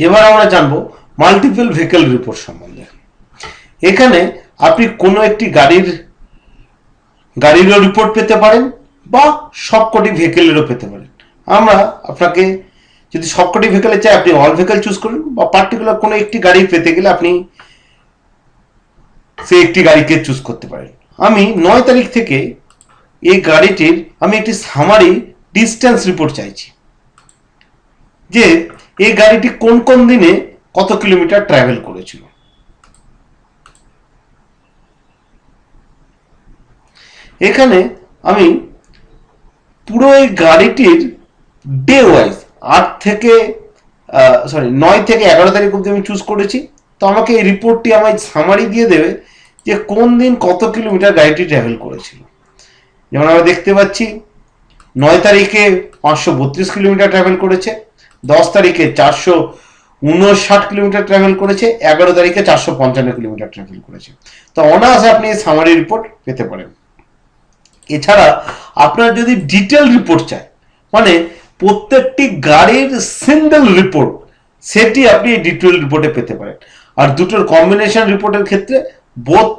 এবার আমরা জানবো মাল্টিপল ভেহিকল রিপোর্ট সম্বন্ধে। এখানে আপনি কোনো একটি গাড়িরও রিপোর্ট পেতে পারেন বা সবকটি ভেহিকেলেরও পেতে পারেন। আমরা আপনাকে যদি সবকটি ভেহিকেলে চাই আপনি অল ভেহিকেল চুজ করুন, বা পার্টিকুলার কোনো একটি গাড়ি পেতে গেলে আপনি সে একটি গাড়িকে চুজ করতে পারেন। আমি 9 তারিখ থেকে এই গাড়িটির আমি একটি সামারি ডিস্টেন্স রিপোর্ট চাইছি, যে এই গাড়িটি কোন কোন দিনে কত কিলোমিটার ট্রাভেল করেছিল। এখানে আমি পুরো এই গাড়িটির ডে ওয়াইজ 9 থেকে 11 তারিখ অব্দি আমি চুজ করেছি। তো আমাকে এই রিপোর্টটি আমায় সামারি দিয়ে দেবে যে কোন দিন কত কিলোমিটার গাড়িটি ট্রাভেল করেছিল। যেমন আমরা দেখতে পাচ্ছি 9 তারিখে 532 কিলোমিটার ট্রাভেল করেছে, 10 তারিখে 459 কিলোমিটার ট্রাভেল করেছে, 11 তারিখে 455 কিলোমিটার ট্রাভেল করেছে। তো অনায়াসে আপনি এই সামারি রিপোর্ট পেতে পারেন। এছাড়া আপনার যদি ডিটেল রিপোর্ট চাই, মানে প্রত্যেকটি গাড়ির সিঙ্গেল রিপোর্ট, সেটি আপনি এই ডিটেল রিপোর্টে পেতে পারেন। আর দুটোর কম্বিনেশন রিপোর্টের ক্ষেত্রে বোথ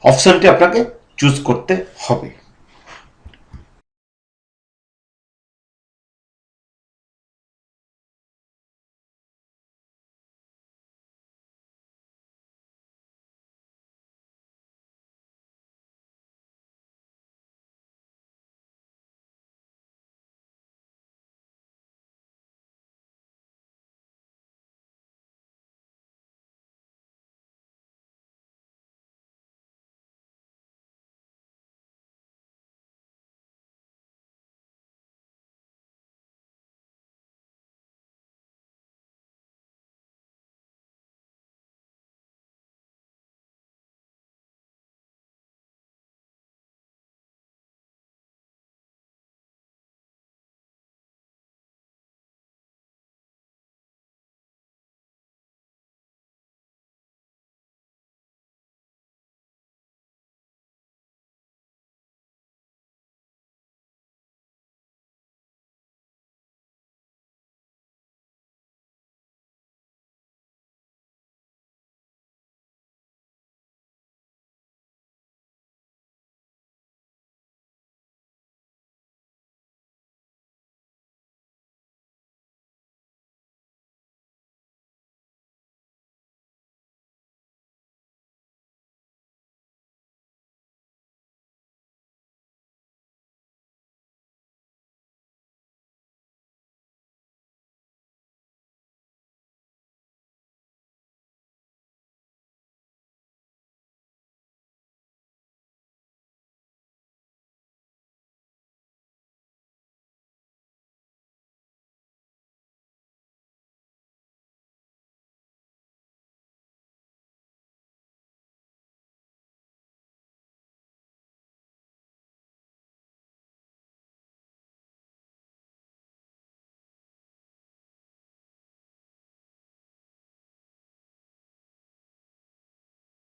অপশনটি আপনাকে চুজ করতে হবে।